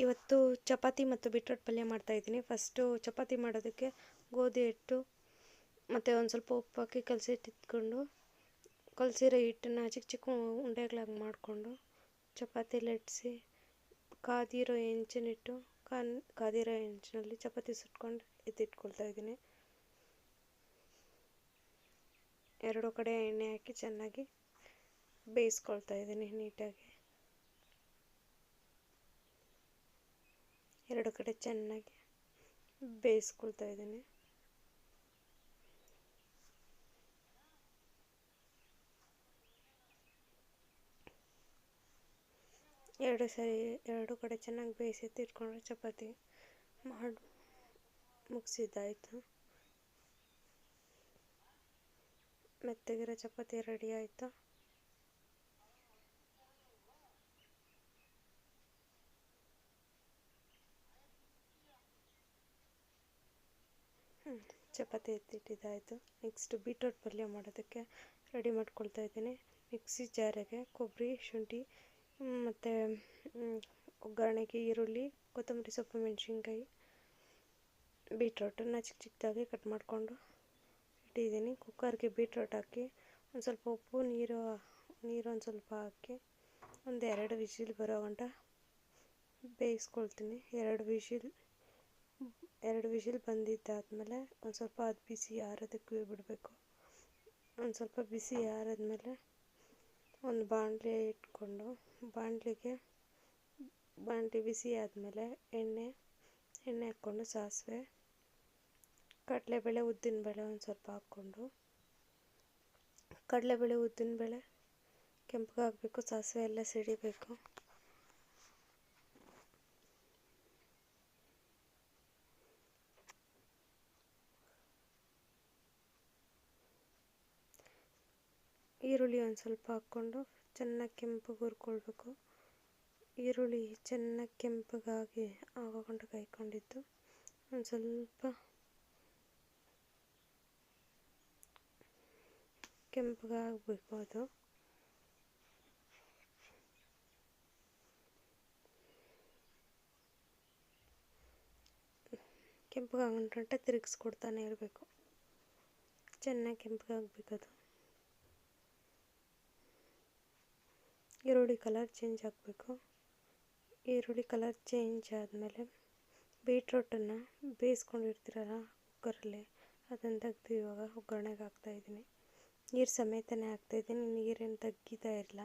ಇವತ್ತು ಚಪಾತಿ ಮತ್ತು ಬೀಟ್ರೋಟ್ ಪಲ್ಯ ಮಾಡ್ತಾಯಿದ್ದೀನಿ. ಫಸ್ಟು ಚಪಾತಿ ಮಾಡೋದಕ್ಕೆ ಗೋಧಿ ಹಿಟ್ಟು ಮತ್ತು ಒಂದು ಸ್ವಲ್ಪ ಉಪ್ಪು ಹಾಕಿ ಕಲಸಿಟ್ಟಿಟ್ಕೊಂಡು ಕಲಸಿರೋ ಹಿಟ್ಟನ್ನು ಚಿಕ್ಕ ಚಿಕ್ಕ ಉಂಡೆಗಳಾಗಿ ಮಾಡಿಕೊಂಡು ಚಪಾತಿ ಲಟ್ಟಿಸಿ ಕಾದಿರೋ ಹೆಂಚಿನಿಟ್ಟು ಕಾದಿರೋ ಹೆಂಚಿನಲ್ಲಿ ಚಪಾತಿ ಸುಟ್ಕೊಂಡು ಎತ್ತಿಟ್ಕೊಳ್ತಾಯಿದ್ದೀನಿ. ಎರಡು ಕಡೆ ಎಣ್ಣೆ ಹಾಕಿ ಚೆನ್ನಾಗಿ ಬೇಯಿಸ್ಕೊಳ್ತಾಯಿದ್ದೀನಿ. ನೀಟಾಗಿ ಎರಡು ಕಡೆ ಚೆನ್ನಾಗಿ ಬೇಯಿಸ್ಕೊಳ್ತಾಯಿದ್ದೀನಿ. ಎರಡು ಕಡೆ ಚೆನ್ನಾಗಿ ಬೇಯಿಸಿ ಎತ್ತಿಟ್ಕೊಂಡ್ರೆ ಚಪಾತಿ ಮಾಡಿ ಮುಗಿಸಿದ್ದಾಯಿತು. ಮೆತ್ತಗಿರೋ ಚಪಾತಿ ರೆಡಿ ಆಯಿತು. ಚಪಾತಿ ಎತ್ತಿಟ್ಟಿದ್ದಾಯಿತು. ನೆಕ್ಸ್ಟ್ ಬೀಟ್ರೋಟ್ ಪಲ್ಯ ಮಾಡೋದಕ್ಕೆ ರೆಡಿ ಮಾಡ್ಕೊಳ್ತಾ ಇದ್ದೀನಿ. ಮಿಕ್ಸಿ ಜಾರಿಗೆ ಕೊಬ್ಬರಿ, ಶುಂಠಿ ಮತ್ತು ಒಗ್ಗರಣೆಗೆ ಈರುಳ್ಳಿ, ಕೊತ್ತಂಬರಿ ಸೊಪ್ಪು, ಮೆಣಸಿನ್ಕಾಯಿ, ಬೀಟ್ರೋಟನ್ನು ಚಿಕ್ಕ ಚಿಕ್ಕದಾಗಿ ಕಟ್ ಮಾಡಿಕೊಂಡು ಇಟ್ಟಿದ್ದೀನಿ. ಕುಕ್ಕರ್ಗೆ ಬೀಟ್ರೋಟ್ ಹಾಕಿ ಒಂದು ಸ್ವಲ್ಪ ಉಪ್ಪು, ನೀರು ಒಂದು ಸ್ವಲ್ಪ ಹಾಕಿ ಒಂದು 2 ವಿಷಿಲ್ ಬರೋ ಗಂಟ ಬೇಯಿಸ್ಕೊಳ್ತೀನಿ. 2 ವಿಷಿಲ್ ಬಂದಿದ್ದಾದಮೇಲೆ ಒಂದು ಸ್ವಲ್ಪ ಅದು ಬಿಸಿ ಆರೋದಕ್ಕೆ ಬಿಡಬೇಕು. ಒಂದು ಸ್ವಲ್ಪ ಬಿಸಿ ಆರಿದ್ಮೇಲೆ ಒಂದು ಬಾಣಲೆ ಇಟ್ಕೊಂಡು ಬಾಣಲೆ ಬಿಸಿ ಆದಮೇಲೆ ಎಣ್ಣೆ ಹಾಕ್ಕೊಂಡು ಸಾಸಿವೆ, ಕಡಲೆಬೇಳೆ, ಉದ್ದಿನಬೇಳೆ ಒಂದು ಸ್ವಲ್ಪ ಹಾಕ್ಕೊಂಡು ಕಡಲೆಬೇಳೆ, ಉದ್ದಿನಬೇಳೆ ಕೆಂಪಗಾಗಬೇಕು, ಸಾಸಿವೆ ಎಲ್ಲ ಸಿಡಿಬೇಕು. ಈರುಳ್ಳಿ ಒಂದು ಸ್ವಲ್ಪ ಹಾಕ್ಕೊಂಡು ಚೆನ್ನಾಗಿ ಕೆಂಪಗೆ ಹುರ್ಕೊಳ್ಬೇಕು. ಈರುಳ್ಳಿ ಚೆನ್ನಾಗಿ ಕೆಂಪಗಾಗಿ ಆಗೋಗಂಟ ಕಾಯ್ಕೊಂಡಿದ್ದು ಒಂದು ಸ್ವಲ್ಪ ಕೆಂಪಗಾಗಬೇಕು. ಅದು ಕೆಂಪಗಾಗಂಟ ತಿರುಗಿಸ್ಕೊಡ್ತಾನೆ ಇರಬೇಕು. ಚೆನ್ನಾಗಿ ಕೆಂಪಗಾಗಬೇಕು. ಅದು ಈರುಳ್ಳಿ ಕಲರ್ ಚೇಂಜ್ ಆಗಬೇಕು. ಈರುಳ್ಳಿ ಕಲರ್ ಚೇಂಜ್ ಆದಮೇಲೆ ಬೀಟ್ರೋಟನ್ನು ಬೇಯಿಸ್ಕೊಂಡಿರ್ತೀರಲ್ಲ ಕುಕ್ಕರಲ್ಲಿ, ಅದನ್ನು ತೆಗೆದು ಇವಾಗ ಒಗ್ಗರಣೆಗೆ ಹಾಕ್ತಾಯಿದ್ದೀನಿ. ನೀರು ಸಮೇತನೇ ಹಾಕ್ತಾಯಿದ್ದೀನಿ. ನೀರೇನು ತೆಗಿತಾ ಇಲ್ಲ,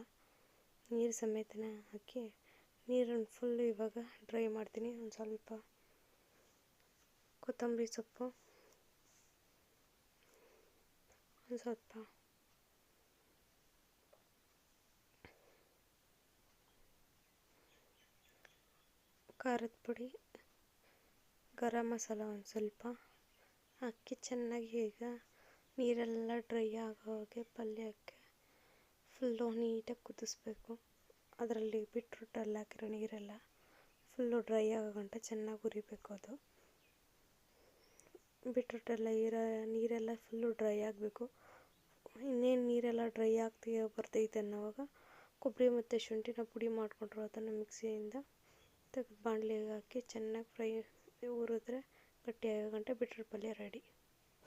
ನೀರು ಸಮೇತನೇ ಹಾಕಿ ನೀರನ್ನು ಫುಲ್ಲು ಇವಾಗ ಡ್ರೈ ಮಾಡ್ತೀನಿ. ಒಂದು ಸ್ವಲ್ಪ ಕೊತ್ತಂಬರಿ ಸೊಪ್ಪು, ಒಂದು ಸ್ವಲ್ಪ ಖಾರದ ಪುಡಿ, ಗರಂ ಮಸಾಲ ಒಂದು ಸ್ವಲ್ಪ ಹಾಕಿ ಚೆನ್ನಾಗಿ ಈಗ ನೀರೆಲ್ಲ ಡ್ರೈ ಆಗೋವಾಗೆ ಪಲ್ಯಕ್ಕೆ ಫುಲ್ಲು ನೀಟಾಗಿ ಕುದಿಸ್ಬೇಕು. ಅದರಲ್ಲಿ ಬೀಟ್ರೂಟಲ್ಲಿ ಹಾಕಿರೋ ನೀರೆಲ್ಲ ಫುಲ್ಲು ಡ್ರೈ ಆಗೋಗಂಟ ಚೆನ್ನಾಗಿ ಹುರಿಬೇಕು. ಅದು ಬೀಟ್ರೂಟೆಲ್ಲ ನೀರೆಲ್ಲ ಫುಲ್ಲು ಡ್ರೈ ಆಗಬೇಕು. ಇನ್ನೇನು ನೀರೆಲ್ಲ ಡ್ರೈ ಬರ್ತೈತೆ ಅನ್ನೋವಾಗ ಕೊಬ್ಬರಿ ಮತ್ತು ಶುಂಠಿನ ಪುಡಿ ಮಾಡಿಕೊಂಡ್ರು ಅದನ್ನು ಮಿಕ್ಸಿಯಿಂದ ತೆಗೆದು ಬಾಣಲೆಗೆ ಹಾಕಿ ಚೆನ್ನಾಗಿ ಹುರಿದ್ರೆ ಗಟ್ಟಿಯಾಗೋ ಗಂಟ ಬೀಟ್ರೂಟ್ ಪಲ್ಯ ರೆಡಿ.